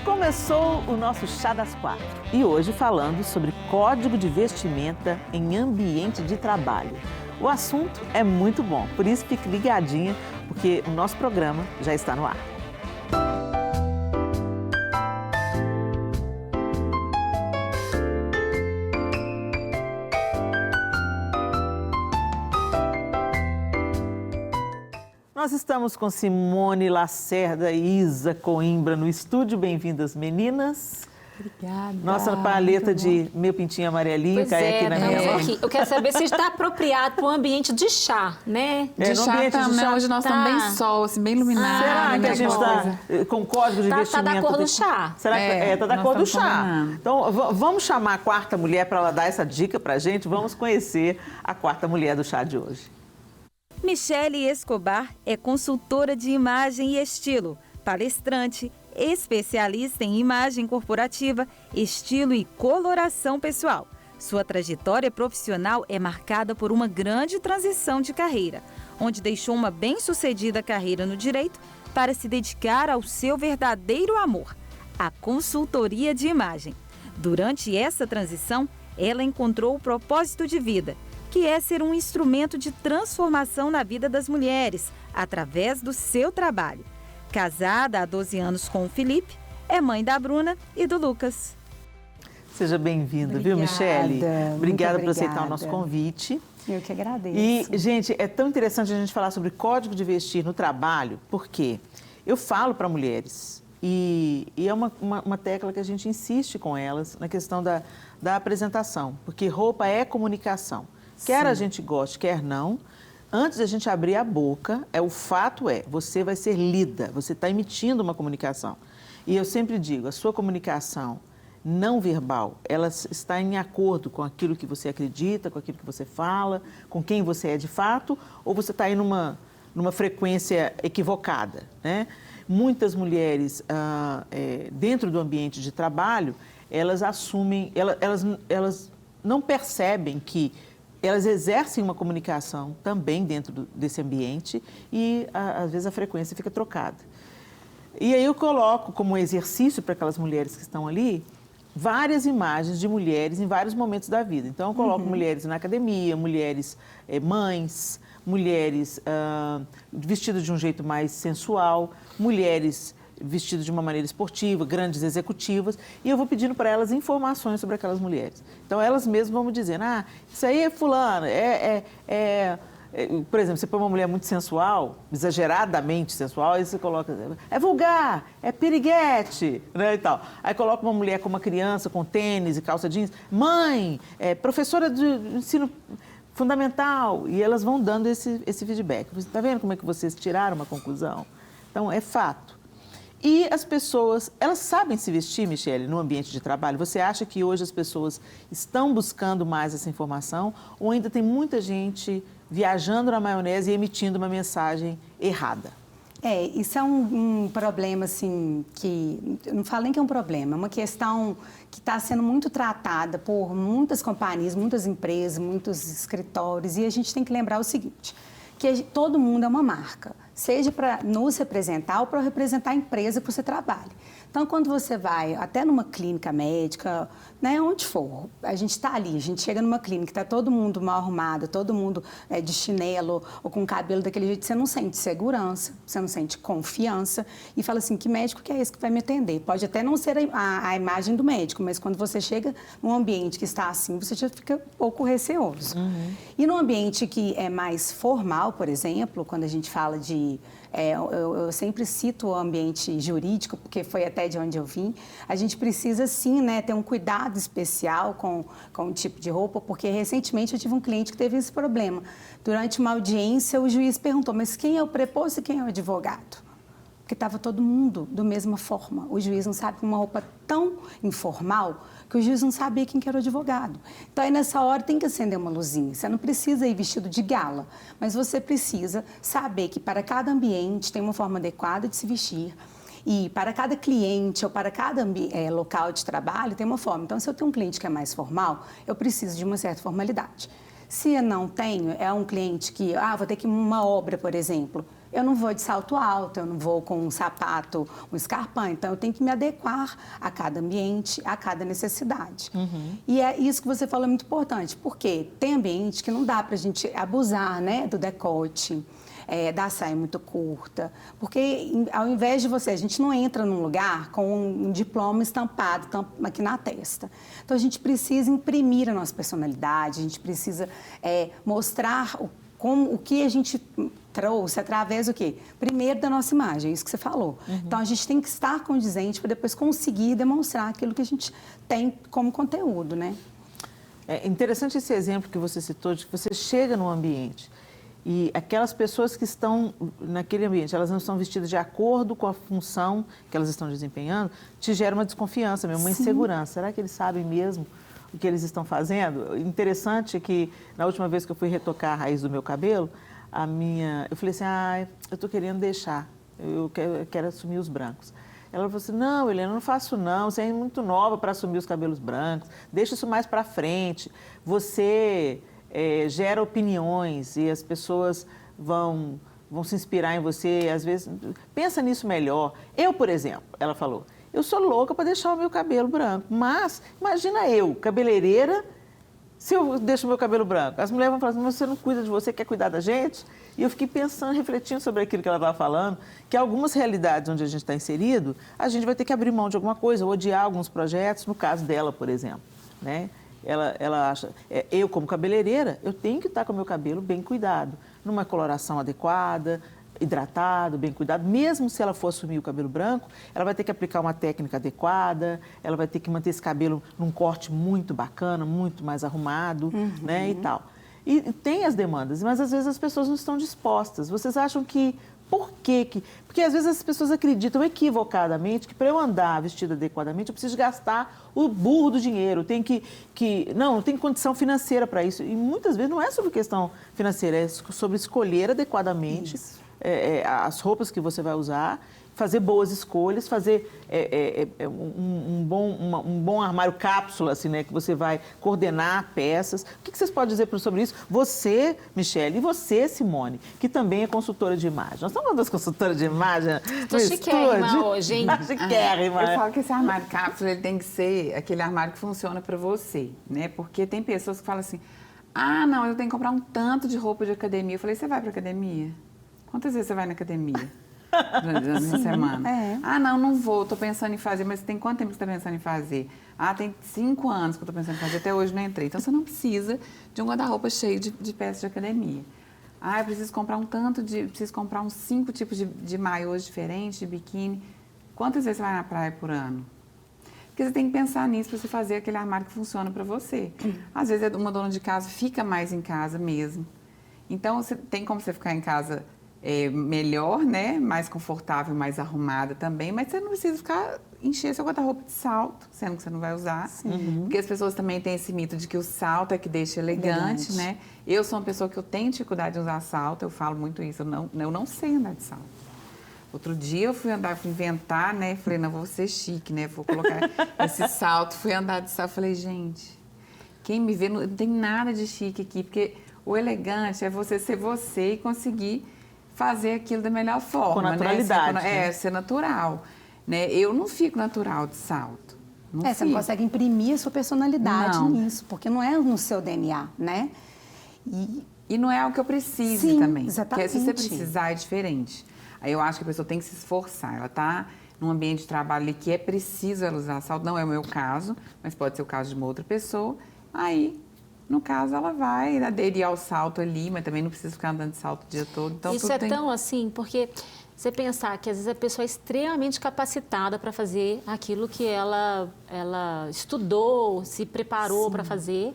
Começou o nosso Chá das Quatro e hoje falando sobre código de vestimenta em ambiente de trabalho. O assunto é muito bom, por isso fique ligadinha, porque o nosso programa já está no ar. Nós estamos com Simone Lacerda e Isa Coimbra no estúdio. Bem-vindas, meninas. Obrigada. Nossa paleta de meu pintinho amarelinho cai aqui na minha mão. Aqui. Eu quero saber se está apropriado para o ambiente de chá, né? De chá também, hoje nós estamos bem sol, assim, bem iluminado. Será que a gente está com código de vestimenta? Está da cor do chá. Será que está da cor do chá? Então, vamos chamar a quarta mulher para ela dar essa dica para a gente. Vamos conhecer a quarta mulher do chá de hoje. Michele Escobar é consultora de imagem e estilo, palestrante, especialista em imagem corporativa, estilo e coloração pessoal. Sua trajetória profissional é marcada por uma grande transição de carreira, onde deixou uma bem-sucedida carreira no direito para se dedicar ao seu verdadeiro amor, a consultoria de imagem. Durante essa transição, ela encontrou o propósito de vida, que é ser um instrumento de transformação na vida das mulheres, através do seu trabalho. Casada há 12 anos com o Felipe, é mãe da Bruna e do Lucas. Seja bem-vinda, viu, Michele? Obrigada por aceitar o nosso convite. Eu que agradeço. E, gente, é tão interessante a gente falar sobre código de vestir no trabalho, porque eu falo para mulheres, e é uma tecla que a gente insiste com elas na questão da apresentação, porque roupa é comunicação. Quer a gente goste, quer não, antes da gente abrir a boca, o fato você vai ser lida, você está emitindo uma comunicação. E eu sempre digo, a sua comunicação não verbal, ela está em acordo com aquilo que você acredita, com aquilo que você fala, com quem você é de fato, ou você está aí numa frequência equivocada, né? Muitas mulheres, dentro do ambiente de trabalho, elas assumem, elas não percebem que elas exercem uma comunicação também dentro desse ambiente e, às vezes, a frequência fica trocada. E aí eu coloco como exercício para aquelas mulheres que estão ali, várias imagens de mulheres em vários momentos da vida. Então, eu coloco mulheres na academia, mulheres mães, mulheres vestidas de um jeito mais sensual, mulheres vestidas de uma maneira esportiva, grandes executivas, e eu vou pedindo para elas informações sobre aquelas mulheres. Então, elas mesmas vão me dizendo, isso aí é fulana, por exemplo, você põe uma mulher muito sensual, exageradamente sensual, aí você coloca, é vulgar, é piriguete, né, e tal. Aí coloca uma mulher com uma criança, com tênis e calça jeans, mãe, professora de ensino fundamental, e elas vão dando esse feedback. Você está vendo como é que vocês tiraram uma conclusão? Então, é fato. E as pessoas, elas sabem se vestir, Michele, no ambiente de trabalho? Você acha que hoje as pessoas estão buscando mais essa informação ou ainda tem muita gente viajando na maionese e emitindo uma mensagem errada? Isso é um problema, assim, que... Eu não falo nem que é um problema, é uma questão que está sendo muito tratada por muitas companhias, muitas empresas, muitos escritórios, e a gente tem que lembrar o seguinte, que todo mundo é uma marca, seja para nos representar ou para representar a empresa que você trabalha. Então, quando você vai até numa clínica médica, né, onde for, a gente está ali, a gente chega numa clínica, está todo mundo mal arrumado, todo mundo de chinelo ou com cabelo daquele jeito, você não sente segurança, você não sente confiança e fala assim, que médico que é esse que vai me atender? Pode até não ser a imagem do médico, mas quando você chega num ambiente que está assim, você já fica um pouco receoso. E num ambiente que é mais formal, por exemplo, quando a gente fala de... eu sempre cito o ambiente jurídico, porque foi até de onde eu vim. A gente precisa, sim, né, ter um cuidado especial com o tipo de roupa, porque recentemente eu tive um cliente que teve esse problema. Durante uma audiência, o juiz perguntou, mas quem é o preposto e quem é o advogado? Porque estava todo mundo da mesma forma. O juiz não sabe, com uma roupa tão informal, que o juiz não sabia quem que era o advogado. Então, aí nessa hora tem que acender uma luzinha. Você não precisa ir vestido de gala, mas você precisa saber que para cada ambiente tem uma forma adequada de se vestir. E para cada cliente ou para cada local de trabalho tem uma forma. Então, se eu tenho um cliente que é mais formal, eu preciso de uma certa formalidade. Se eu não tenho, é um cliente que, vou ter que ir uma obra, por exemplo, eu não vou de salto alto, eu não vou com um sapato, um escarpão. Então, eu tenho que me adequar a cada ambiente, a cada necessidade. E é isso que você falou, é muito importante, porque tem ambiente que não dá para a gente abusar, né, do decote, da saia muito curta, porque ao invés de a gente não entra num lugar com um diploma estampado aqui na testa. Então, a gente precisa imprimir a nossa personalidade, a gente precisa mostrar o que a gente trouxe através do quê? Primeiro da nossa imagem, é isso que você falou. Então, a gente tem que estar condizente para depois conseguir demonstrar aquilo que a gente tem como conteúdo, né? É interessante esse exemplo que você citou, de que você chega num ambiente e aquelas pessoas que estão naquele ambiente, elas não estão vestidas de acordo com a função que elas estão desempenhando, te gera uma desconfiança mesmo, uma insegurança. Será que eles sabem mesmo o que eles estão fazendo? Interessante que, na última vez que eu fui retocar a raiz do meu cabelo, eu falei assim, eu estou querendo deixar, eu quero assumir os brancos. Ela falou assim, não, Helena, eu não faço não, você é muito nova para assumir os cabelos brancos, deixa isso mais para frente, você gera opiniões e as pessoas vão se inspirar em você, às vezes, pensa nisso melhor. Eu, por exemplo, ela falou, eu sou louca para deixar o meu cabelo branco, mas imagina eu, cabeleireira, se eu deixo o meu cabelo branco. As mulheres vão falar assim, mas você não cuida de você, quer cuidar da gente? E eu fiquei pensando, refletindo sobre aquilo que ela estava falando, que algumas realidades onde a gente está inserido, a gente vai ter que abrir mão de alguma coisa, ou odiar alguns projetos, no caso dela, por exemplo, né? Ela acha, eu como cabeleireira, eu tenho que estar com o meu cabelo bem cuidado, numa coloração adequada, hidratado, bem cuidado. Mesmo se ela for assumir o cabelo branco, ela vai ter que aplicar uma técnica adequada, ela vai ter que manter esse cabelo num corte muito bacana, muito mais arrumado, né, e tal. E tem as demandas, mas às vezes as pessoas não estão dispostas. Vocês acham que... Por quê? Porque às vezes as pessoas acreditam equivocadamente que para eu andar vestida adequadamente eu preciso gastar o burro do dinheiro, não tem condição financeira para isso. E muitas vezes não é sobre questão financeira, é sobre escolher adequadamente as roupas que você vai usar, fazer boas escolhas, fazer um bom armário cápsula, assim, né, que você vai coordenar peças. O que vocês podem dizer sobre isso? Você, Michele, e você, Simone, que também é consultora de imagem. Nós estamos falando das consultoras de imagem. Tô chiquérrima hoje, hein? Chiquérrima. Eu falo que esse armário cápsula ele tem que ser aquele armário que funciona para você, né? Porque tem pessoas que falam assim, não, eu tenho que comprar um tanto de roupa de academia. Eu falei, você vai para academia? Quantas vezes você vai na academia? Na semana. Não vou, tô pensando em fazer, mas tem quanto tempo que você está pensando em fazer? Tem 5 anos que eu tô pensando em fazer, até hoje não entrei. Então, você não precisa de um guarda-roupa cheio de peças de academia. Eu preciso comprar preciso comprar uns 5 tipos de maiôs diferentes, de biquíni. Quantas vezes você vai na praia por ano? Porque você tem que pensar nisso para você fazer aquele armário que funciona para você. Às vezes, uma dona de casa fica mais em casa mesmo. Então, tem como você ficar em casa melhor, né? Mais confortável, mais arrumada também, mas você não precisa encher seu guarda-roupa de salto, sendo que você não vai usar. Porque as pessoas também têm esse mito de que o salto é que deixa elegante, né? Eu sou uma pessoa que eu tenho dificuldade de usar salto, eu falo muito isso, eu não sei andar de salto. Outro dia eu fui inventar, né? Falei, não, vou ser chique, né? Vou colocar esse salto, fui andar de salto, falei, gente, quem me vê, não tem nada de chique aqui, porque o elegante é você ser você e conseguir fazer aquilo da melhor forma, com naturalidade, né? Ser natural, né? Eu não fico natural de salto. Você não consegue imprimir a sua personalidade nisso, porque não é no seu DNA, né? E não é o que eu preciso também. Exatamente. Porque se você precisar, é diferente. Aí eu acho que a pessoa tem que se esforçar. Ela está num ambiente de trabalho ali que é preciso ela usar salto. Não é o meu caso, mas pode ser o caso de uma outra pessoa. Aí, no caso, ela vai aderir ao salto ali, mas também não precisa ficar andando de salto o dia todo. Então, isso tão assim, porque você pensar que às vezes a pessoa é extremamente capacitada para fazer aquilo que ela estudou, se preparou para fazer,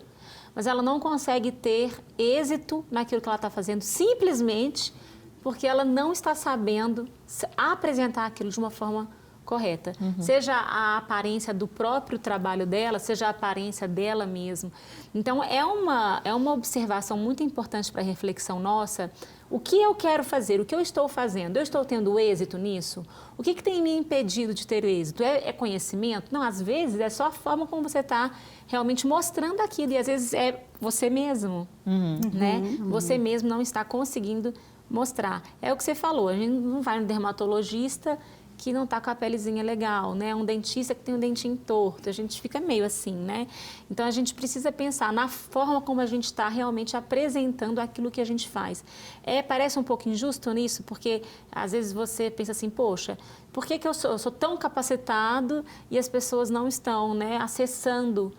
mas ela não consegue ter êxito naquilo que ela está fazendo simplesmente porque ela não está sabendo apresentar aquilo de uma forma correta. Seja a aparência do próprio trabalho dela, seja a aparência dela mesma. Então, é uma observação muito importante para a reflexão nossa. O que eu quero fazer? O que eu estou fazendo? Eu estou tendo êxito nisso? O que tem me impedido de ter êxito? É conhecimento? Não, às vezes é só a forma como você está realmente mostrando aquilo. E às vezes é você mesmo, né? Você mesmo não está conseguindo mostrar. É o que você falou, a gente não vai no dermatologista que não está com a pelezinha legal, né? Um dentista que tem um dentinho torto, a gente fica meio assim, né? Então, a gente precisa pensar na forma como a gente está realmente apresentando aquilo que a gente faz. Parece um pouco injusto nisso, porque às vezes você pensa assim, poxa, por que eu sou tão capacitado e as pessoas não estão, né, acessando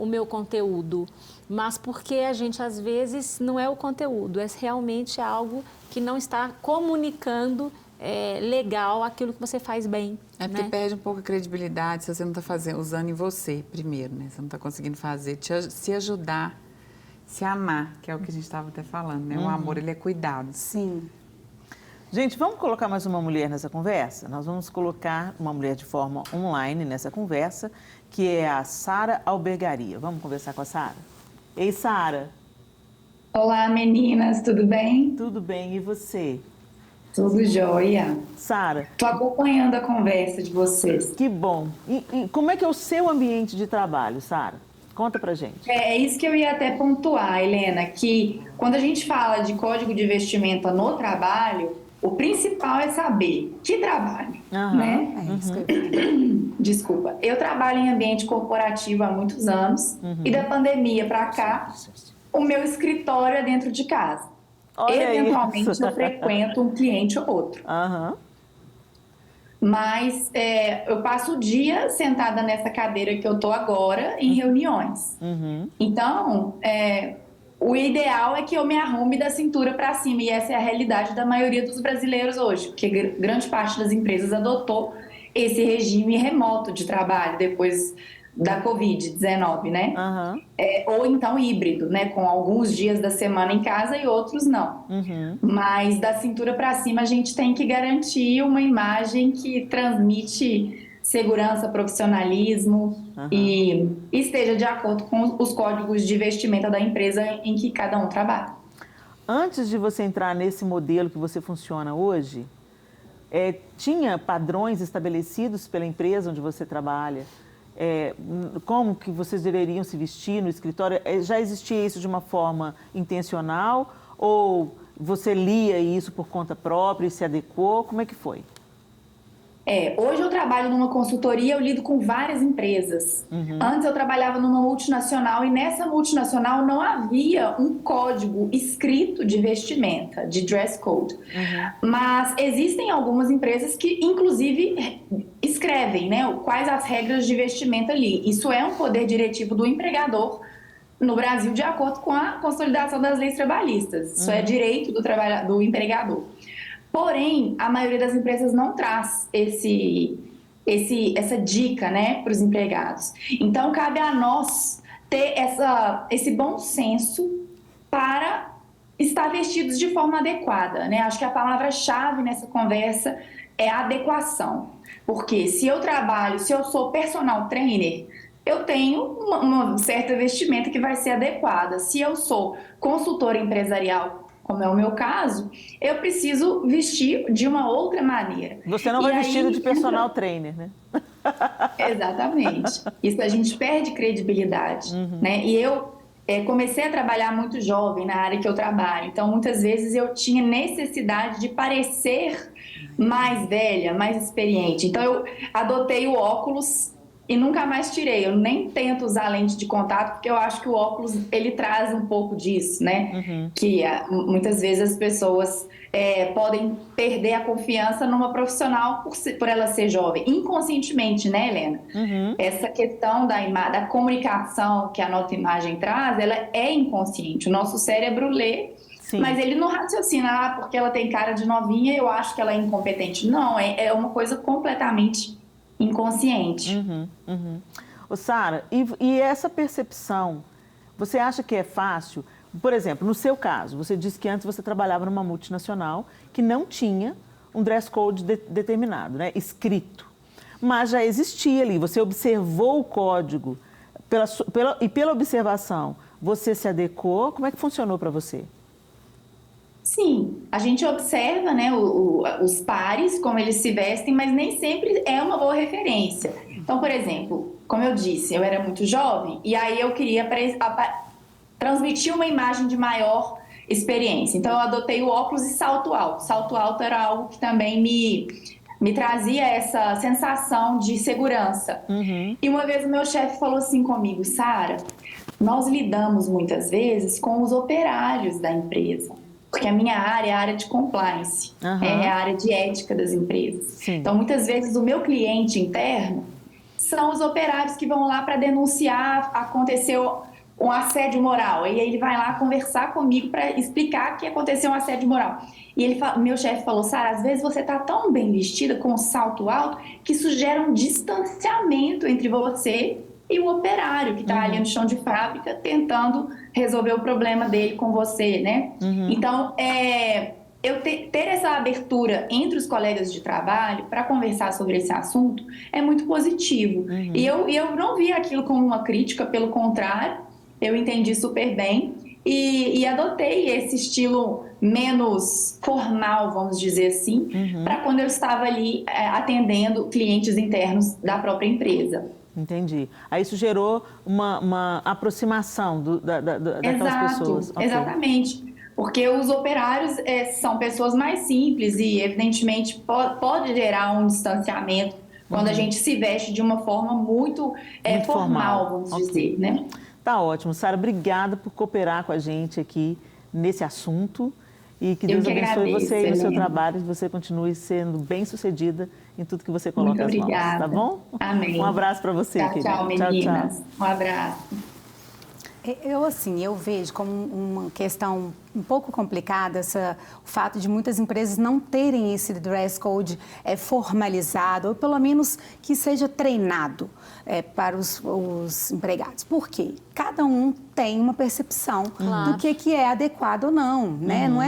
o meu conteúdo? Mas porque a gente, às vezes, não é o conteúdo, é realmente algo que não está comunicando legal aquilo que você faz bem. Porque né? perde um pouco a credibilidade se você não está usando em você primeiro, né? Você não está conseguindo fazer, se ajudar, se amar, que é o que a gente estava até falando, né? O amor, ele é cuidado. Sim. Gente, vamos colocar mais uma mulher nessa conversa? Nós vamos colocar uma mulher de forma online nessa conversa, que é a Sara Albergaria. Vamos conversar com a Sara? Ei, Sara. Olá, meninas, tudo bem? Tudo bem, e você? Tudo jóia. Sara. Estou acompanhando a conversa de vocês. Que bom. E como é que é o seu ambiente de trabalho, Sara? Conta pra gente. É isso que eu ia até pontuar, Helena, que quando a gente fala de código de vestimenta no trabalho, o principal é saber que trabalho, né? É isso que eu ia Desculpa. Eu trabalho em ambiente corporativo há muitos anos e da pandemia para cá, o meu escritório é dentro de casa. Olha Eventualmente isso. eu frequento um cliente ou outro. Mas eu passo o dia sentada nessa cadeira que eu tô agora em reuniões. Então, o ideal é que eu me arrume da cintura para cima, e essa é a realidade da maioria dos brasileiros hoje, porque grande parte das empresas adotou esse regime remoto de trabalho depois da Covid-19, né? Ou então híbrido, né? Com alguns dias da semana em casa e outros não. Mas da cintura para cima a gente tem que garantir uma imagem que transmite segurança, profissionalismo e esteja de acordo com os códigos de vestimenta da empresa em que cada um trabalha. Antes de você entrar nesse modelo que você funciona hoje, tinha padrões estabelecidos pela empresa onde você trabalha? Como que vocês deveriam se vestir no escritório? Já existia isso de uma forma intencional ou você lia isso por conta própria e se adequou? Como é que foi? Hoje eu trabalho numa consultoria, eu lido com várias empresas. Antes eu trabalhava numa multinacional e nessa multinacional não havia um código escrito de vestimenta, de dress code. Mas existem algumas empresas que, inclusive, escrevem, né, quais as regras de vestimenta ali. Isso é um poder diretivo do empregador no Brasil, de acordo com a consolidação das leis trabalhistas. Isso é direito do empregador. Porém, a maioria das empresas não traz essa dica, né, para os empregados. Então, cabe a nós ter esse bom senso para estar vestidos de forma adequada, né? Acho que a palavra-chave nessa conversa é adequação. Porque se eu sou personal trainer, eu tenho uma certa vestimenta que vai ser adequada. Se eu sou consultora empresarial, como é o meu caso, eu preciso vestir de uma outra maneira. Você não vai vestido de personal trainer, né? Exatamente. Isso a gente perde credibilidade, né? E eu comecei a trabalhar muito jovem na área que eu trabalho, então muitas vezes eu tinha necessidade de parecer mais velha, mais experiente. Então eu adotei o óculos e nunca mais tirei. Eu nem tento usar lente de contato, porque eu acho que o óculos, ele traz um pouco disso, né? Que muitas vezes as pessoas podem perder a confiança numa profissional por ela ser jovem. Inconscientemente, né, Helena? Essa questão da comunicação que a nossa imagem traz, ela é inconsciente. O nosso cérebro lê, mas ele não raciocina, porque ela tem cara de novinha, eu acho que ela é incompetente. Não, é uma coisa completamente inconsciente. Ô, Sara, e essa percepção, você acha que é fácil? Por exemplo, no seu caso, você disse que antes você trabalhava numa multinacional que não tinha um dress code determinado, né, escrito. Mas já existia ali, você observou o código e pela observação, você se adequou. Como é que funcionou para você? Sim, a gente observa, né, os pares, como eles se vestem, mas nem sempre é uma boa referência. Então, por exemplo, como eu disse, eu era muito jovem e aí eu queria transmitir uma imagem de maior experiência. Então, eu adotei o óculos e salto alto. Salto alto era algo que também me trazia essa sensação de segurança. E uma vez o meu chefe falou assim comigo: Sara, nós lidamos muitas vezes com os operários da empresa, porque a minha área é a área de compliance, é a área de ética das empresas. Sim. Então, muitas vezes o meu cliente interno são os operários que vão lá para denunciar, aconteceu um assédio moral. E aí ele vai lá conversar comigo para explicar que aconteceu um assédio moral. E meu chefe falou: Sara, às vezes você está tão bem vestida com um salto alto que isso gera um distanciamento entre você e o operário que está ali no chão de fábrica tentando resolver o problema dele com você, né? Então, eu ter essa abertura entre os colegas de trabalho para conversar sobre esse assunto é muito positivo. E eu não vi aquilo como uma crítica, pelo contrário, eu entendi super bem e adotei esse estilo menos formal, vamos dizer assim, para quando eu estava ali atendendo clientes internos da própria empresa. Entendi. Aí isso gerou uma aproximação daquelas pessoas. Okay. Exatamente. Porque os operários são pessoas mais simples e, evidentemente, pode gerar um distanciamento quando a gente se veste de uma forma muito formal, vamos dizer, né? Tá ótimo. Sara, obrigada por cooperar com a gente aqui nesse assunto. E que Deus abençoe você e o seu trabalho, que você continue sendo bem-sucedida em tudo que você coloca as mãos, tá bom? Amém. Um abraço para você, querida. Tchau, meninas. Tchau. Um abraço. Eu vejo como uma questão um pouco complicada o fato de muitas empresas não terem esse dress code formalizado, ou pelo menos que seja treinado para os empregados. Por quê? Cada um tem uma percepção do que é adequado ou não, né? Não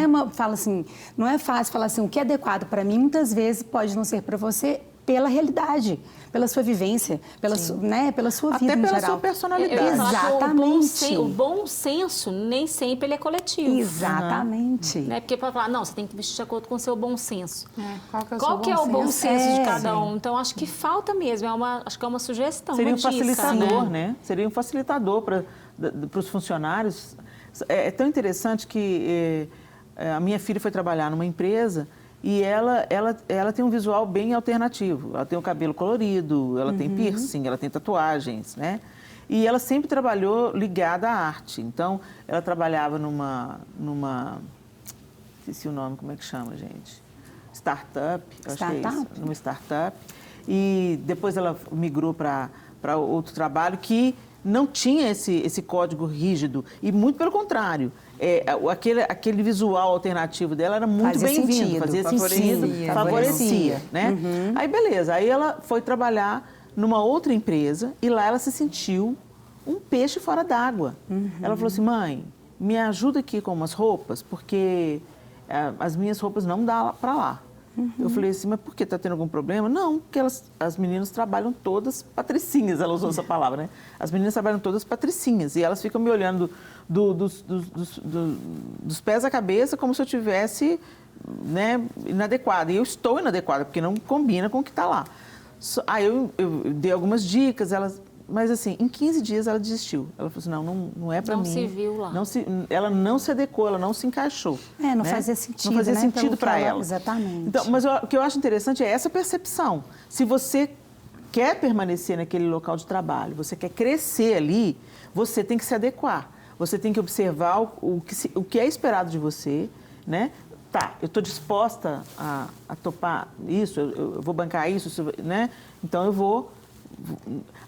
é fácil falar assim, o que é adequado para mim, muitas vezes pode não ser para você, pela realidade, pela sua vivência, pela sua vida em geral. Até pela sua personalidade. Exatamente. O bom senso, nem sempre ele é coletivo. Exatamente. Né? Porque para falar, não, você tem que vestir de acordo com o seu bom senso. Qual que é o bom senso de cada um? Então, acho que falta mesmo, acho que é uma sugestão. Seria um dica, facilitador, né? Seria um facilitador para os funcionários. É tão interessante que a minha filha foi trabalhar numa empresa e ela tem um visual bem alternativo. Ela tem o cabelo colorido, ela tem piercing, ela tem tatuagens, né? E ela sempre trabalhou ligada à arte. Então, ela trabalhava numa esqueci o nome, como é que chama, gente? Startup, eu acho que é isso. Numa startup. E depois ela migrou para outro trabalho que não tinha esse código rígido. E muito pelo contrário. Aquele visual alternativo dela era muito bem-vindo, fazia sentido, favorecia, né? Aí, beleza. Aí ela foi trabalhar numa outra empresa e lá ela se sentiu um peixe fora d'água. Ela falou assim: mãe, me ajuda aqui com umas roupas, porque as minhas roupas não dá para lá. Eu falei assim: mas por que? Está tendo algum problema? Não, porque as meninas trabalham todas patricinhas, ela usou essa palavra, né? As meninas trabalham todas patricinhas e elas ficam me olhando dos pés à cabeça como se eu tivesse, né, inadequada. E eu estou inadequada, porque não combina com o que está lá. Aí eu dei algumas dicas, mas assim, em 15 dias ela desistiu. Ela falou assim: não é para mim. Não se viu lá. Ela não se adequou, ela não se encaixou. Não né? fazia sentido. Não fazia sentido para ela. Exatamente. Então, mas o que eu acho interessante é essa percepção. Se você quer permanecer naquele local de trabalho, você quer crescer ali, você tem que se adequar. Você tem que observar o que é esperado de você, né? Tá, eu estou disposta a topar isso, eu vou bancar isso, né? Então eu vou...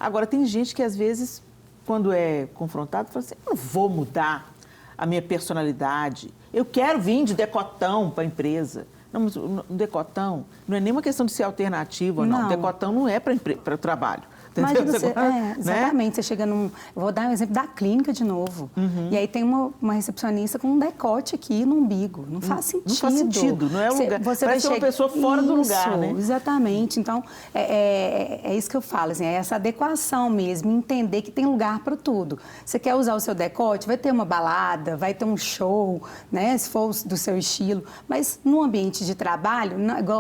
Agora, tem gente que às vezes, quando é confrontado, fala assim: eu não vou mudar a minha personalidade, eu quero vir de decotão para a empresa. Não, mas o decotão não é nenhuma questão de ser alternativo ou não. O decotão não é para o trabalho. Imagina você, exatamente, você chega num... Eu vou dar um exemplo da clínica de novo. E aí tem uma recepcionista com um decote aqui no umbigo. Não faz sentido. Não faz sentido, não é o lugar. Você parece uma pessoa fora do lugar, né? Exatamente. Então, é isso que eu falo, assim, é essa adequação mesmo, entender que tem lugar para tudo. Você quer usar o seu decote, vai ter uma balada, vai ter um show, né, se for do seu estilo. Mas no ambiente de trabalho,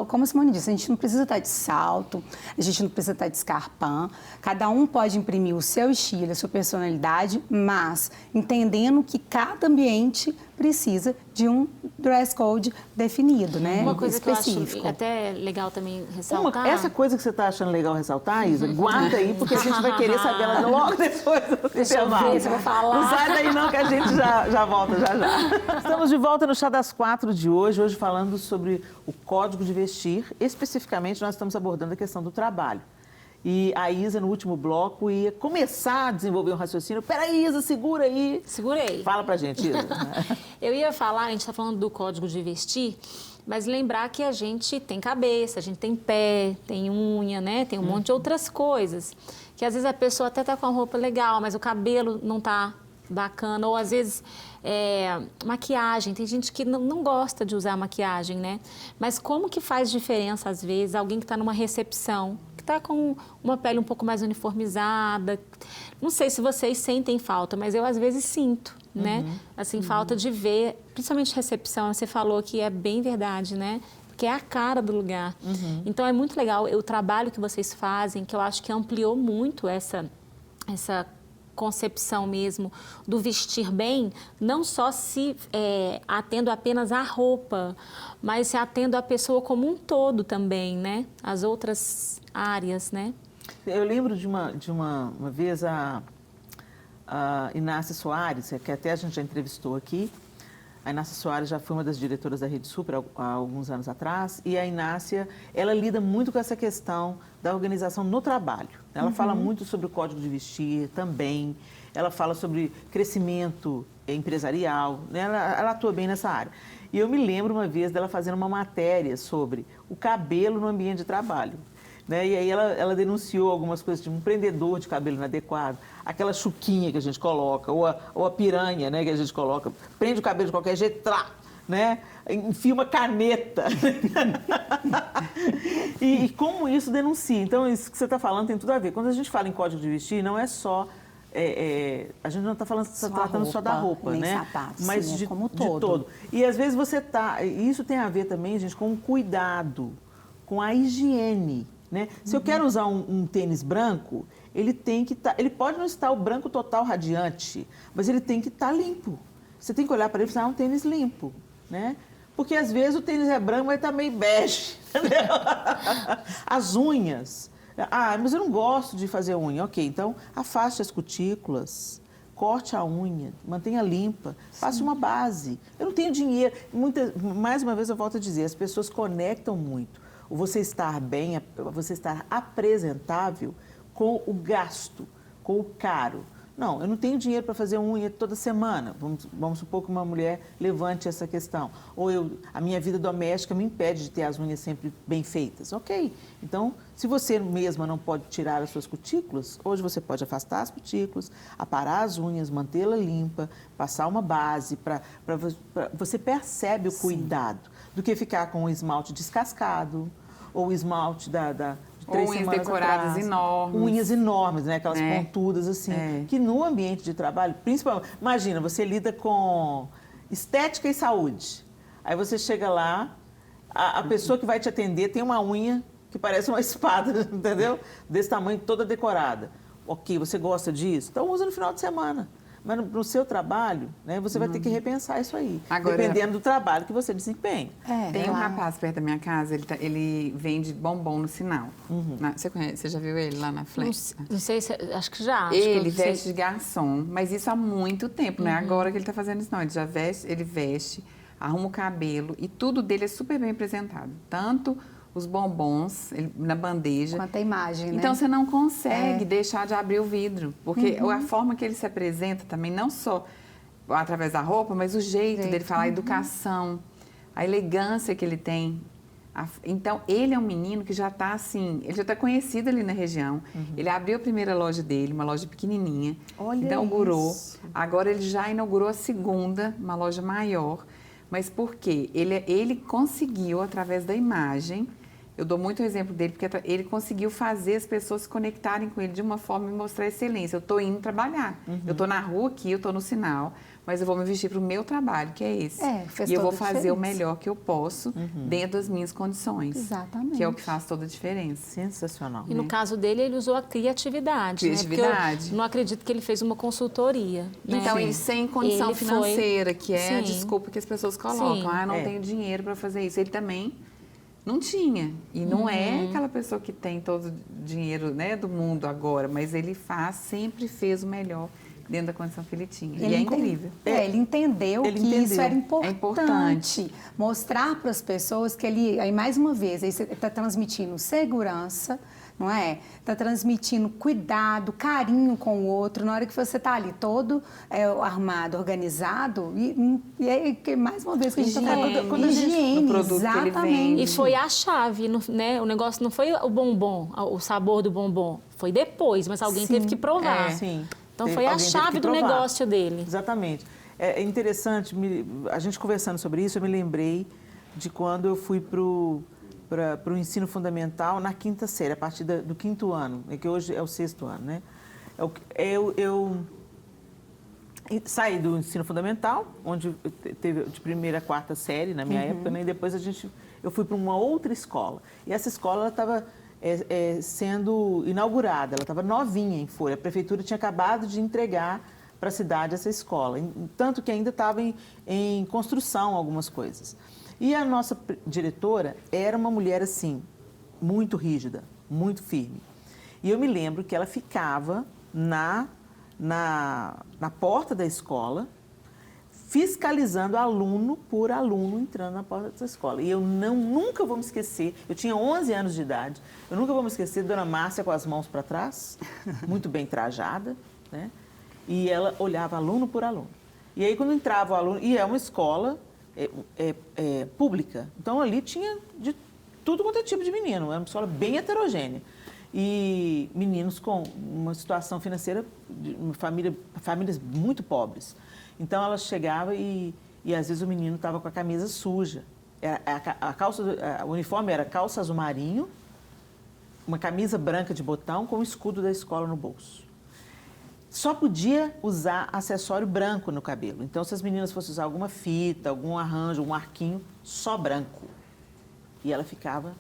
como a Simone disse, a gente não precisa estar de salto, a gente não precisa estar de escarpão. Cada um pode imprimir o seu estilo, a sua personalidade, mas entendendo que cada ambiente precisa de um dress code definido, né? Uma coisa específico. que eu acho até legal também ressaltar... Essa coisa que você está achando legal ressaltar, Isa, guarda aí, porque a gente vai querer saber ela logo depois do Deixa eu ver se eu vou falar. Não sai daí não, que a gente já volta, já. Estamos de volta no Chá das 4 de hoje falando sobre o código de vestir. Especificamente, nós estamos abordando a questão do trabalho. E a Isa, no último bloco, ia começar a desenvolver um raciocínio. Peraí, Isa, segura aí. Segurei. Fala pra gente, Isa. Eu ia falar, a gente está falando do código de vestir, mas lembrar que a gente tem cabeça, a gente tem pé, tem unha, né? Tem um monte de outras coisas. Que às vezes a pessoa até tá com a roupa legal, mas o cabelo não tá bacana. Ou às vezes maquiagem. Tem gente que não gosta de usar maquiagem, né? Mas como que faz diferença, às vezes, alguém que está numa recepção, está com uma pele um pouco mais uniformizada. Não sei se vocês sentem falta, mas eu às vezes sinto, né? Assim, falta de ver, principalmente recepção, você falou que é bem verdade, né? Porque é a cara do lugar. Então é muito legal o trabalho que vocês fazem, que eu acho que ampliou muito essa concepção mesmo do vestir bem, não só se atendo apenas à roupa, mas se atendo à pessoa como um todo também, né? As outras áreas, né? Eu lembro de uma vez a Inácia Soares, que até a gente já entrevistou aqui. A Inácia Soares já foi uma das diretoras da Rede Super há alguns anos atrás, e a Inácia, ela lida muito com essa questão da organização no trabalho. Ela fala muito sobre o código de vestir também, ela fala sobre crescimento empresarial, né? Ela atua bem nessa área. E eu me lembro uma vez dela fazendo uma matéria sobre o cabelo no ambiente de trabalho. Né? E aí ela denunciou algumas coisas, tipo um prendedor de cabelo inadequado, aquela chuquinha que a gente coloca, ou a piranha, né, que a gente coloca, prende o cabelo de qualquer jeito, né? Enfia uma caneta. e como isso denuncia. Então, isso que você está falando tem tudo a ver. Quando a gente fala em código de vestir, não é só... a gente não está tratando só da roupa, nem né? sapatos, mas sim, de como todo. E às vezes isso tem a ver também, gente, com o cuidado, com a higiene. Né? Se eu quero usar um tênis branco, ele tem que estar... ele pode não estar o branco total radiante, mas ele tem que estar limpo. Você tem que olhar para ele e falar, um tênis limpo. Né? Porque às vezes o tênis é branco, mas está meio bege. Entendeu? As unhas. Mas eu não gosto de fazer unha. Ok, então afaste as cutículas, corte a unha, mantenha limpa, faça uma base. Eu não tenho dinheiro. Mais uma vez eu volto a dizer, as pessoas conectam muito o você estar bem, você estar apresentável com o gasto, com o caro. Não, eu não tenho dinheiro para fazer unha toda semana. Vamos supor que uma mulher levante essa questão. Ou a minha vida doméstica me impede de ter as unhas sempre bem feitas. Ok, então, se você mesma não pode tirar as suas cutículas, hoje você pode afastar as cutículas, aparar as unhas, mantê-la limpa, passar uma base, você percebe o cuidado, do que ficar com o esmalte descascado, ou o esmalte de 3 unhas semanas decoradas atrás. enormes. Unhas enormes, né? Aquelas pontudas assim. Que no ambiente de trabalho, principalmente... Imagina, você lida com estética e saúde. Aí você chega lá, a pessoa que vai te atender tem uma unha que parece uma espada, entendeu? Desse tamanho, toda decorada. Ok, você gosta disso? Então usa no final de semana. Mas no seu trabalho, né, você vai ter que repensar isso aí, dependendo do trabalho que você desempenha. Tem um rapaz perto da minha casa, ele vende bombom no sinal. Você conhece? Você já viu ele lá na frente? Não sei, acho que já. Ele veste de garçom, mas isso há muito tempo, não é agora que ele está fazendo isso, não. Ele veste, arruma o cabelo e tudo dele é super bem apresentado. Tanto os bombons na bandeja. Quanto a imagem, né? Então, você não consegue deixar de abrir o vidro. Porque a forma que ele se apresenta também, não só através da roupa, mas o jeito dele falar, a educação, a elegância que ele tem. Então, ele é um menino que já está assim, ele já está conhecido ali na região. Ele abriu a primeira loja dele, uma loja pequenininha. Olha inaugurou. Isso. Agora, ele já inaugurou a segunda, uma loja maior. Mas por quê? Ele conseguiu, através da imagem... Eu dou muito o exemplo dele, porque ele conseguiu fazer as pessoas se conectarem com ele de uma forma e mostrar excelência. Eu estou indo trabalhar. Eu estou na rua aqui, eu estou no sinal, mas eu vou me vestir para o meu trabalho, que é esse. Fez e eu vou toda a fazer o diferença. melhor que eu posso dentro das minhas condições. Exatamente. Que é o que faz toda a diferença. Sensacional. E no caso dele, ele usou a criatividade. Criatividade. Né? Porque eu não acredito que ele fez uma consultoria. Né? Então, ele sem condição Ele foi- financeira, que é a Sim. desculpa que as pessoas colocam. Sim. Ah, não tenho dinheiro para fazer isso. Ele também não tinha. E não é aquela pessoa que tem todo o dinheiro, né, do mundo agora, mas ele sempre fez o melhor dentro da condição que ele tinha. E é incrível. Ele entendeu Ele que entendeu. isso era É importante. importante. Mostrar para as pessoas que ele, aí mais uma vez, ele está transmitindo segurança, não é? Está transmitindo cuidado, carinho com o outro. Na hora que você está ali todo armado, organizado, e é que mais uma vez que a gente está Higiene. falando Quando a gente- higiene, no produto que ele exatamente. vende. E foi a chave, né? O negócio não foi o bombom, o sabor do bombom. Foi depois, mas alguém teve que provar. Sim. Então Teve- foi a alguém teve chave que do provar. negócio dele. Exatamente. É interessante, a gente conversando sobre isso, eu me lembrei de quando eu fui para o ensino fundamental na quinta série, a partir do quinto ano, que hoje é o sexto ano, né? Eu saí do ensino fundamental, onde teve de primeira a quarta série na minha época, né? E depois eu fui para uma outra escola. E essa escola estava sendo inaugurada, ela estava novinha em folha. A prefeitura tinha acabado de entregar para a cidade essa escola, tanto que ainda estava em construção algumas coisas. E a nossa diretora era uma mulher assim, muito rígida, muito firme. E eu me lembro que ela ficava na porta da escola, fiscalizando aluno por aluno entrando na porta da escola. E eu nunca vou me esquecer, eu tinha 11 anos de idade, eu nunca vou me esquecer de Dona Márcia com as mãos para trás, muito bem trajada, né? E ela olhava aluno por aluno. E aí quando entrava o aluno, e é uma escola pública, então ali tinha de tudo quanto é tipo de menino, era uma escola bem heterogênea. E meninos com uma situação financeira, de uma famílias muito pobres. Então ela chegava e às vezes o menino estava com a camisa suja. O uniforme era calça azul marinho, uma camisa branca de botão com o escudo da escola no bolso. Só podia usar acessório branco no cabelo. Então, se as meninas fossem usar alguma fita, algum arranjo, um arquinho, só branco. E ela ficava...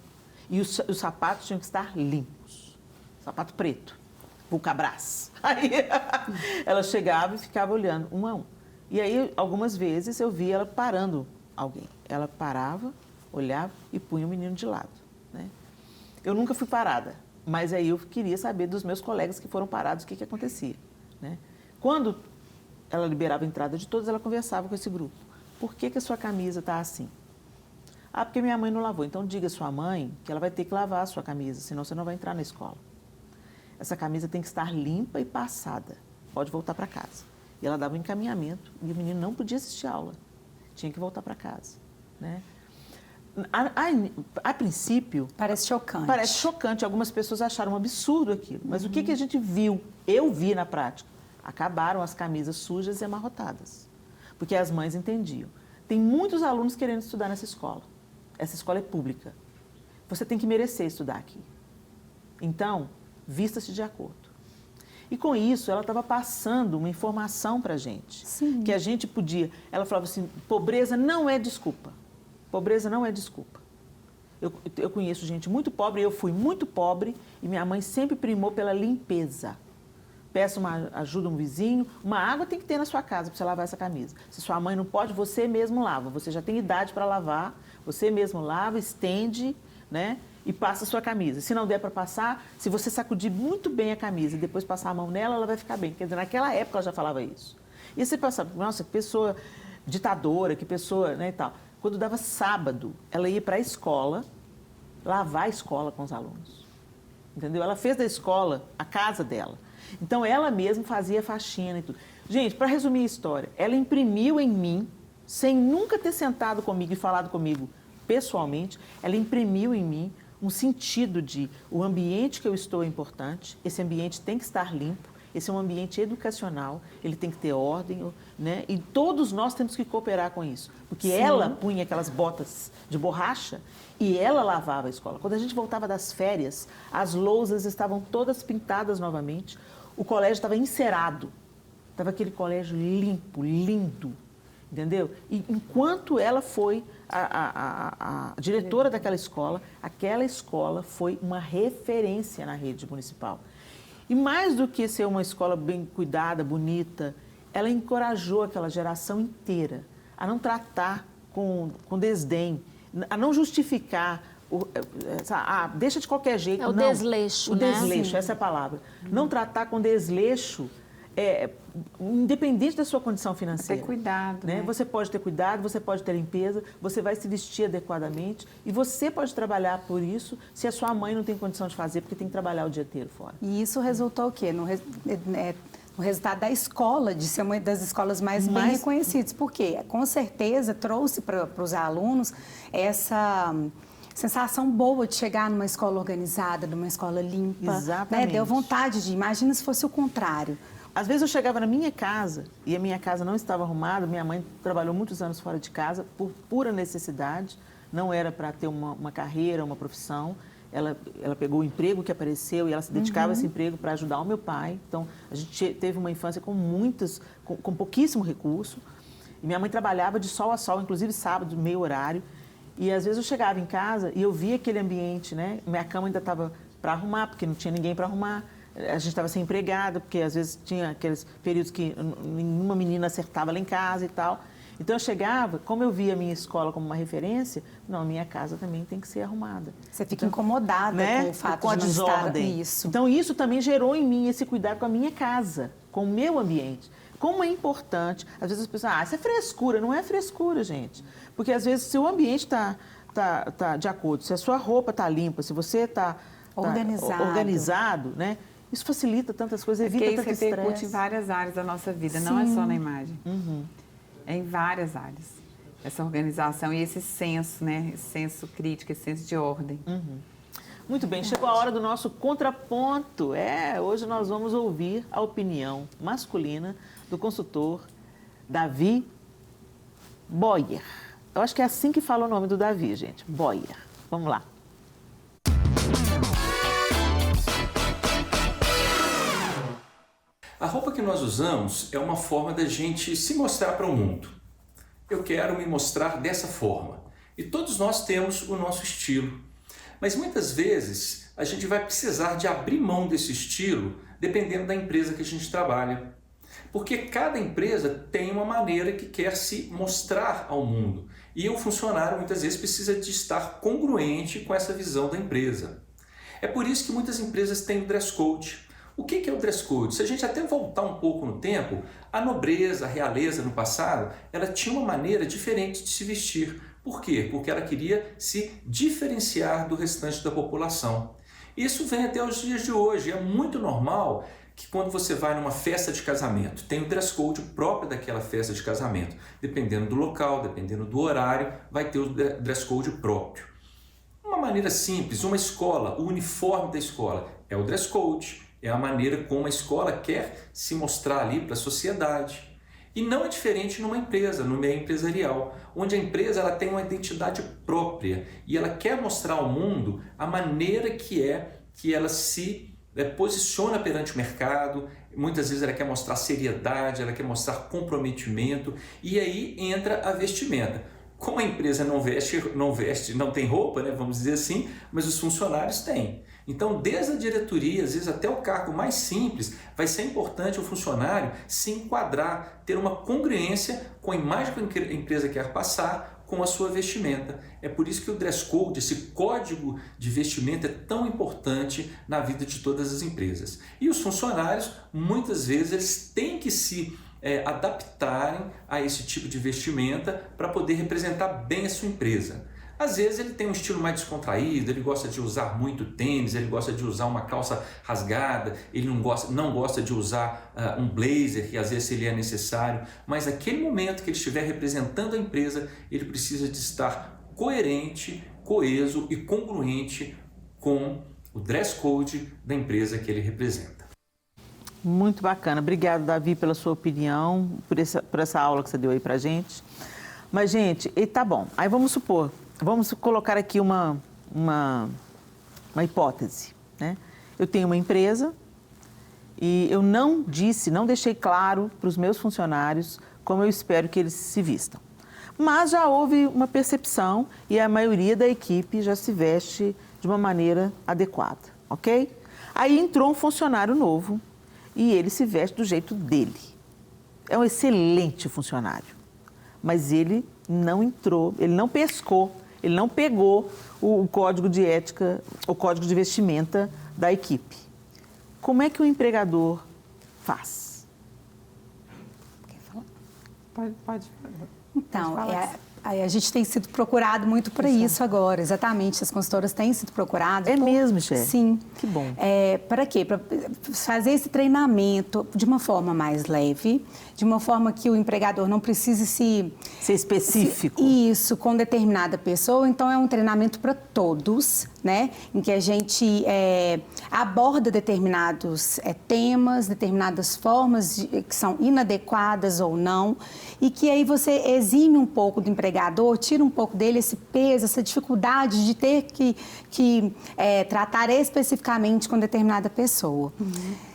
E os sapatos tinham que estar limpos. Sapato preto, Vulcabras. Aí ela chegava e ficava olhando um a um. E aí, algumas vezes, eu via ela parando alguém. Ela parava, olhava e punha o menino de lado, né? Eu nunca fui parada, mas aí eu queria saber dos meus colegas que foram parados o que acontecia, né? Quando ela liberava a entrada de todos, ela conversava com esse grupo. Por que a sua camisa está assim? Ah, porque minha mãe não lavou. Então, diga à sua mãe que ela vai ter que lavar a sua camisa, senão você não vai entrar na escola. Essa camisa tem que estar limpa e passada. Pode voltar para casa. E ela dava um encaminhamento e o menino não podia assistir a aula. Tinha que voltar para casa, né? A princípio... Parece chocante. Parece chocante. Algumas pessoas acharam um absurdo aquilo. Mas o que a gente viu? Eu vi na prática. Acabaram as camisas sujas e amarrotadas. Porque as mães entendiam. Tem muitos alunos querendo estudar nessa escola. Essa escola é pública. Você tem que merecer estudar aqui. Então, vista-se de acordo. E com isso, ela estava passando uma informação para a gente. Sim. Que a gente podia... Ela falava assim, pobreza não é desculpa. Pobreza não é desculpa. Eu conheço gente muito pobre, eu fui muito pobre e minha mãe sempre primou pela limpeza. Peça uma ajuda a um vizinho, uma água tem que ter na sua casa para você lavar essa camisa. Se sua mãe não pode, você mesmo lava. Você já tem idade para lavar, você mesmo lava, estende, né? E passa a sua camisa. Se não der para passar, se você sacudir muito bem a camisa e depois passar a mão nela, ela vai ficar bem. Quer dizer, naquela época ela já falava isso. E você pensava, nossa, que pessoa ditadora, que pessoa, né, e tal. Quando dava sábado, ela ia para a escola, lavar a escola com os alunos. Entendeu? Ela fez da escola a casa dela. Então, ela mesma fazia faxina e tudo. Gente, para resumir a história, ela imprimiu em mim, sem nunca ter sentado comigo e falado comigo pessoalmente, ela imprimiu em mim um sentido de o ambiente que eu estou é importante, esse ambiente tem que estar limpo, esse é um ambiente educacional, ele tem que ter ordem, né? E todos nós temos que cooperar com isso. Porque Sim. ela punha aquelas botas de borracha e ela lavava a escola. Quando a gente voltava das férias, as lousas estavam todas pintadas novamente, o colégio estava encerado. Estava aquele colégio limpo, lindo, entendeu? E enquanto ela foi a diretora daquela escola, aquela escola foi uma referência na rede municipal. E mais do que ser uma escola bem cuidada, bonita, ela encorajou aquela geração inteira a não tratar com desdém, a não justificar, deixa de qualquer jeito. É o desleixo, né? O né? desleixo, essa é a palavra. Não tratar com desleixo, independente da sua condição financeira. Ter cuidado, né? né? Você pode ter cuidado, você pode ter limpeza, você vai se vestir adequadamente e você pode trabalhar por isso se a sua mãe não tem condição de fazer, porque tem que trabalhar o dia inteiro fora. E isso resultou o quê? No resultado da escola, de ser uma das escolas mais bem reconhecidas. Por quê? Com certeza trouxe para os alunos essa sensação boa de chegar numa escola organizada, numa escola limpa. Exatamente. Né? Deu vontade de, imagina se fosse o contrário. Às vezes eu chegava na minha casa e a minha casa não estava arrumada, minha mãe trabalhou muitos anos fora de casa por pura necessidade, não era para ter uma carreira, uma profissão. Ela pegou o emprego que apareceu e ela se dedicava a esse emprego para ajudar o meu pai. Então, a gente teve uma infância com pouquíssimo recurso. E minha mãe trabalhava de sol a sol, inclusive sábado, meio horário. E às vezes eu chegava em casa e eu via aquele ambiente, né? Minha cama ainda estava para arrumar, porque não tinha ninguém para arrumar. A gente estava sem empregada, porque às vezes tinha aqueles períodos que nenhuma menina acertava lá em casa e tal. Então eu chegava, como eu via a minha escola como uma referência, não, a minha casa também tem que ser arrumada. Você fica incomodada, né, com o fato com a de não desordem. Estar... Isso. Então isso também gerou em mim esse cuidado com a minha casa, com o meu ambiente. Como é importante, às vezes as pessoas, isso é frescura. Não é frescura, gente. Porque às vezes se o ambiente está de acordo, se a sua roupa está limpa, se você está organizado, né? Isso facilita tantas coisas, evita tanto estresse. Porque isso repercute em várias áreas da nossa vida, não é só na imagem. É em várias áreas. Essa organização e esse senso, né? Esse senso crítico, esse senso de ordem. Muito bem, chegou a hora do nosso contraponto. Hoje nós vamos ouvir a opinião masculina do consultor Davi Boyer. Eu acho que é assim que fala o nome do Davi, gente. Boyer. Vamos lá. A roupa que nós usamos é uma forma da gente se mostrar para o mundo. Eu quero me mostrar dessa forma. E todos nós temos o nosso estilo. Mas muitas vezes a gente vai precisar de abrir mão desse estilo dependendo da empresa que a gente trabalha. Porque cada empresa tem uma maneira que quer se mostrar ao mundo. E o funcionário muitas vezes precisa de estar congruente com essa visão da empresa. É por isso que muitas empresas têm o dress code. O que é o dress code? Se a gente até voltar um pouco no tempo, a nobreza, a realeza no passado, ela tinha uma maneira diferente de se vestir. Por quê? Porque ela queria se diferenciar do restante da população. Isso vem até os dias de hoje. É muito normal que quando você vai numa festa de casamento, tem o dress code próprio daquela festa de casamento. Dependendo do local, dependendo do horário, vai ter o dress code próprio. Uma maneira simples, uma escola, o uniforme da escola é o dress code. É a maneira como a escola quer se mostrar ali para a sociedade. E não é diferente numa empresa, no meio empresarial, onde a empresa ela tem uma identidade própria e ela quer mostrar ao mundo a maneira que ela se posiciona perante o mercado. Muitas vezes ela quer mostrar seriedade, ela quer mostrar comprometimento, e aí entra a vestimenta. Como a empresa não veste, não tem roupa, né, vamos dizer assim, mas os funcionários têm. Então, desde a diretoria, às vezes até o cargo mais simples, vai ser importante o funcionário se enquadrar, ter uma congruência com a imagem que a empresa quer passar com a sua vestimenta. É por isso que o dress code, esse código de vestimenta, é tão importante na vida de todas as empresas. E os funcionários, muitas vezes, eles têm que se adaptarem a esse tipo de vestimenta para poder representar bem a sua empresa. Às vezes ele tem um estilo mais descontraído, ele gosta de usar muito tênis, ele gosta de usar uma calça rasgada, ele não gosta de usar um blazer, que às vezes ele é necessário, mas naquele momento que ele estiver representando a empresa, ele precisa de estar coerente, coeso e congruente com o dress code da empresa que ele representa. Muito bacana. Obrigado, Davi, pela sua opinião, por essa aula que você deu aí pra gente. Mas, gente, tá bom. Aí vamos supor, vamos colocar aqui uma hipótese, né? Eu tenho uma empresa E eu não deixei claro para os meus funcionários como eu espero que eles se vistam. Mas já houve uma percepção e a maioria da equipe já se veste de uma maneira adequada, ok? Aí entrou um funcionário novo e ele se veste do jeito dele. É um excelente funcionário, mas ele não entrou, ele não pescou, ele não pegou o código de ética, o código de vestimenta da equipe. Como é que o empregador faz? Quer falar? Pode. Então, a gente tem sido procurado muito para isso agora, exatamente. As consultoras têm sido procuradas. É mesmo, Michele? Sim. Que bom. Para quê? Para fazer esse treinamento de uma forma mais leve, de uma forma que o empregador não precise ser específico. Isso, com determinada pessoa. Então, é um treinamento para todos, né? Em que a gente aborda determinados temas, determinadas formas que são inadequadas ou não, e que aí você exime um pouco do empregador, tira um pouco dele esse peso, essa dificuldade de ter que tratar especificamente com determinada pessoa.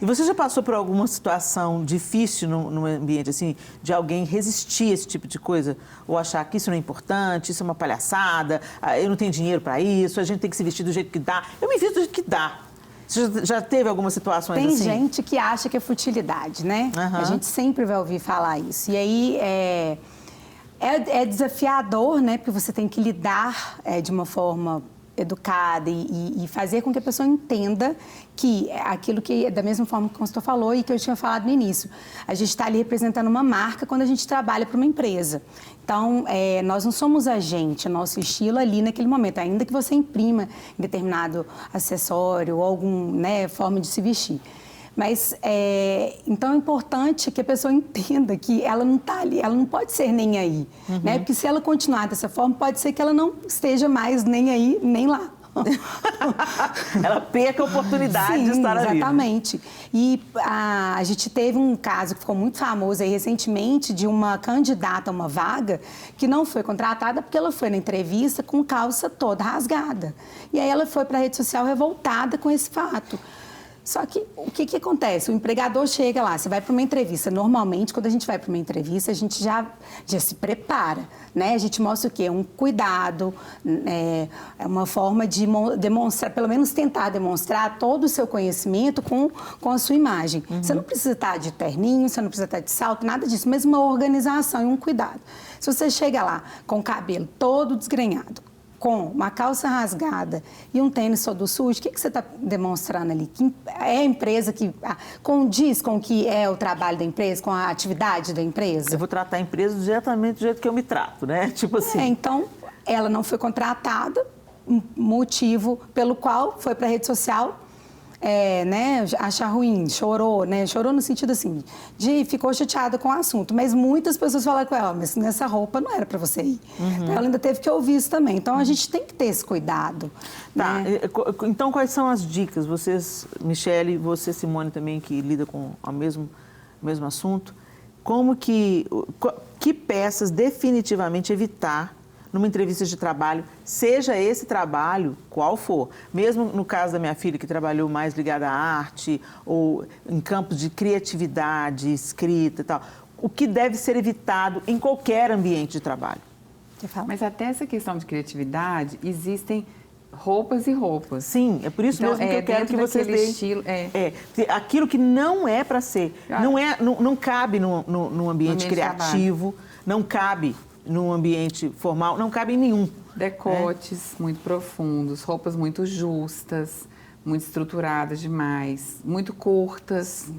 E você já passou por alguma situação difícil no ambiente, assim, de alguém resistir a esse tipo de coisa? Ou achar que isso não é importante, isso é uma palhaçada, eu não tenho dinheiro para isso, a gente tem que se vestir do jeito que dá. Eu me visto do jeito que dá. Você já teve algumas situações assim? Tem gente que acha que é futilidade, né? Uhum. A gente sempre vai ouvir falar isso. E aí é desafiador, né? Porque você tem que lidar de uma forma educada e fazer com que a pessoa entenda que aquilo que, da mesma forma que o consultor falou e que eu tinha falado no início, a gente está ali representando uma marca quando a gente trabalha para uma empresa. Então, nós não somos agente, nosso estilo ali naquele momento, ainda que você imprima determinado acessório ou alguma forma de se vestir. Mas, então, é importante que a pessoa entenda que ela não está ali, ela não pode ser nem aí, né? Porque se ela continuar dessa forma, pode ser que ela não esteja mais nem aí, nem lá. Ela perca a oportunidade de estar ali. Exatamente. E a gente teve um caso que ficou muito famoso aí recentemente de uma candidata a uma vaga que não foi contratada porque ela foi na entrevista com calça toda rasgada. E aí ela foi para a rede social revoltada com esse fato. Só que o que acontece? O empregador chega lá, você vai para uma entrevista. Normalmente, quando a gente vai para uma entrevista, a gente já se prepara, né? A gente mostra o quê? Um cuidado, é uma forma de demonstrar, pelo menos tentar demonstrar todo o seu conhecimento com a sua imagem. Você não precisa estar de terninho, você não precisa estar de salto, nada disso, mas uma organização e um cuidado. Se você chega lá com o cabelo todo desgrenhado, com uma calça rasgada e um tênis todo sujo, o que você está demonstrando ali? Que é a empresa que condiz com o que é o trabalho da empresa, com a atividade da empresa? Eu vou tratar a empresa exatamente do jeito que eu me trato, né? Tipo assim. Então, ela não foi contratada, motivo pelo qual foi para a rede social, né, achar ruim, chorou, né? Chorou no sentido assim, ficou chateada com o assunto. Mas muitas pessoas falaram com ela, mas nessa roupa não era para você ir. Então, ela ainda teve que ouvir isso também. Então, a gente tem que ter esse cuidado. Tá, né? Então quais são as dicas? Vocês, Michele, você, Simone, também, que lida com o mesmo assunto. Como que peças definitivamente evitar numa entrevista de trabalho, seja esse trabalho qual for. Mesmo no caso da minha filha, que trabalhou mais ligada à arte ou em campos de criatividade, escrita e tal, o que deve ser evitado em qualquer ambiente de trabalho? Mas até essa questão de criatividade, existem roupas e roupas. Sim, é por isso então, mesmo que eu quero que vocês deem. Estilo, aquilo que não é para ser, não cabe num ambiente criativo, não cabe num ambiente formal, não cabe em nenhum. Decotes muito profundos, roupas muito justas, muito estruturadas demais, muito curtas,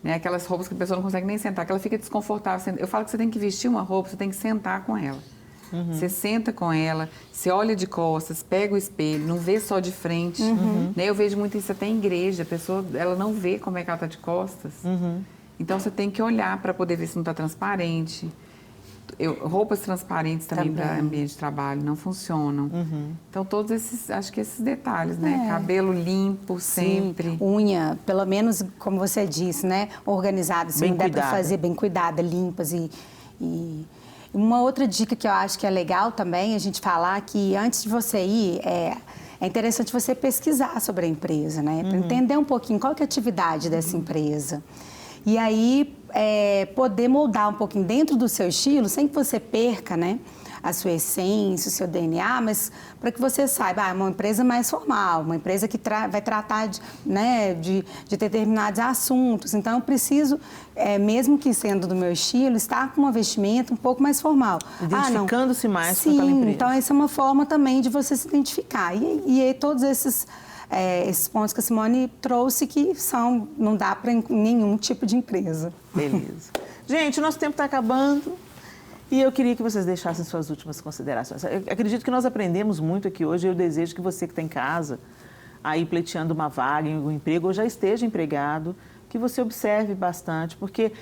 né? Aquelas roupas que a pessoa não consegue nem sentar, que ela fica desconfortável. Eu falo que você tem que vestir uma roupa, você tem que sentar com ela. Você senta com ela, você olha de costas, pega o espelho, não vê só de frente. Né? Eu vejo muito isso até em igreja, a pessoa ela não vê como é que ela está de costas. Então você tem que olhar para poder ver se não está transparente. Roupas transparentes também para ambiente de trabalho não funcionam. Então, todos esses, acho que esses detalhes, né? Cabelo limpo sempre. Sim. Unha, pelo menos, como você disse, né? Organizada, se não der para fazer bem cuidada, limpas e uma outra dica que eu acho que é legal também a gente falar que antes de você ir, é interessante você pesquisar sobre a empresa, né? Para entender um pouquinho qual que é a atividade dessa empresa. E aí, poder moldar um pouquinho dentro do seu estilo, sem que você perca, né, a sua essência, o seu DNA, mas para que você saiba, é uma empresa mais formal, uma empresa que vai tratar de determinados assuntos. Então, eu preciso, mesmo que sendo do meu estilo, estar com uma vestimenta um pouco mais formal. Identificando-se mais com aquela empresa. Então, essa é uma forma também de você se identificar. E todos esses pontos que a Simone trouxe que não dá para nenhum tipo de empresa. Beleza. Gente, o nosso tempo está acabando. E eu queria que vocês deixassem suas últimas considerações. Eu acredito que nós aprendemos muito aqui hoje. Eu desejo que você que está em casa, aí pleiteando uma vaga em algum emprego, ou já esteja empregado, que você observe bastante, porque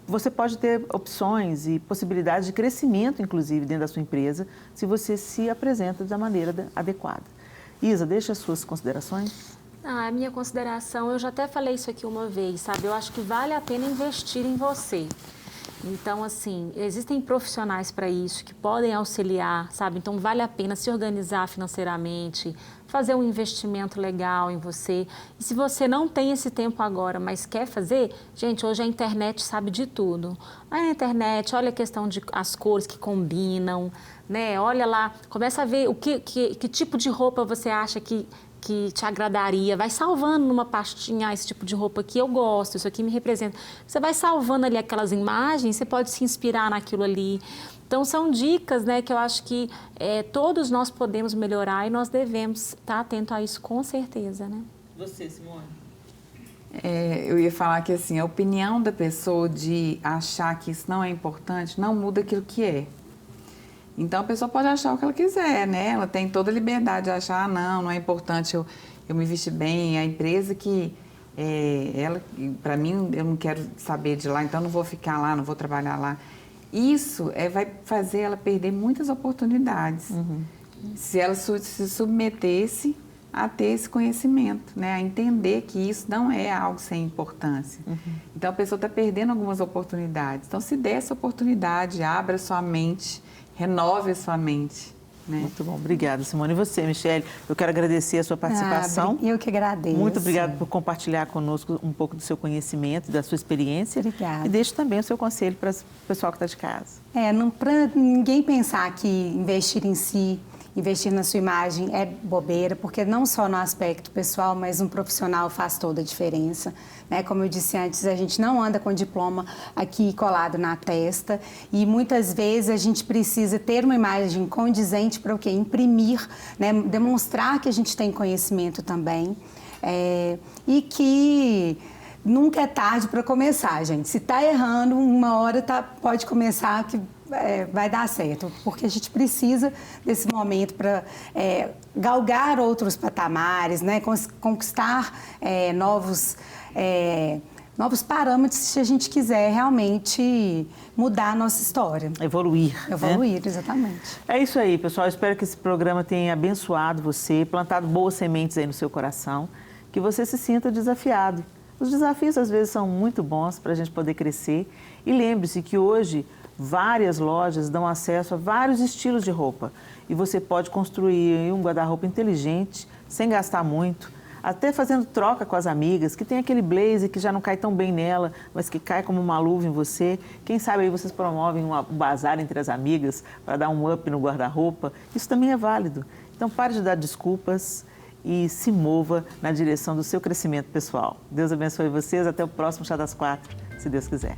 você pode ter opções e possibilidades de crescimento, inclusive, dentro da sua empresa, se você se apresenta da maneira adequada. Isa, deixa as suas considerações. A minha consideração, eu já até falei isso aqui uma vez, sabe? Eu acho que vale a pena investir em você. Então, assim, existem profissionais para isso que podem auxiliar, sabe? Então, vale a pena se organizar financeiramente, fazer um investimento legal em você. E se você não tem esse tempo agora, mas quer fazer, gente, hoje a internet sabe de tudo. Vai na internet, olha a questão de as cores que combinam, né? Olha lá, começa a ver que tipo de roupa você acha que te agradaria, vai salvando numa pastinha, esse tipo de roupa aqui eu gosto, isso aqui me representa. Você vai salvando ali aquelas imagens, você pode se inspirar naquilo ali. Então, são dicas, né, que eu acho que todos nós podemos melhorar e nós devemos estar atentos a isso com certeza, né? Você, Simone? Eu ia falar que, assim, a opinião da pessoa de achar que isso não é importante não muda aquilo que é. Então, a pessoa pode achar o que ela quiser, né? Ela tem toda a liberdade de achar, não é importante eu me vestir bem. A empresa que, para mim, eu não quero saber de lá, então não vou ficar lá, não vou trabalhar lá. Isso vai fazer ela perder muitas oportunidades. Se ela se submetesse a ter esse conhecimento, né? A entender que isso não é algo sem importância. Então, a pessoa está perdendo algumas oportunidades. Então, se der essa oportunidade, abra sua mente, renove a sua mente. Né? Muito bom. Obrigada, Simone. E você, Michele? Eu quero agradecer a sua participação. Eu que agradeço. Muito obrigada por compartilhar conosco um pouco do seu conhecimento, da sua experiência. Obrigada. E deixe também o seu conselho para o pessoal que está de casa. Para ninguém pensar que investir em si, investir na sua imagem é bobeira, porque não só no aspecto pessoal, mas um profissional faz toda a diferença. Né? Como eu disse antes, a gente não anda com diploma aqui colado na testa e muitas vezes a gente precisa ter uma imagem condizente para o quê? Imprimir, né? Demonstrar que a gente tem conhecimento também e que nunca é tarde para começar, gente. Se está errando, uma hora pode começar que vai dar certo, porque a gente precisa desse momento para galgar outros patamares, né? Conquistar novos parâmetros se a gente quiser realmente mudar a nossa história. Evoluir. Evoluir, né? Exatamente. É isso aí, pessoal. Eu espero que esse programa tenha abençoado você, plantado boas sementes aí no seu coração, que você se sinta desafiado. Os desafios, às vezes, são muito bons para a gente poder crescer. E lembre-se que hoje várias lojas dão acesso a vários estilos de roupa. E você pode construir um guarda-roupa inteligente, sem gastar muito, até fazendo troca com as amigas, que tem aquele blazer que já não cai tão bem nela, mas que cai como uma luva em você. Quem sabe aí vocês promovem um bazar entre as amigas para dar um up no guarda-roupa. Isso também é válido. Então, pare de dar desculpas e se mova na direção do seu crescimento pessoal. Deus abençoe vocês. Até o próximo Chá das 4, se Deus quiser.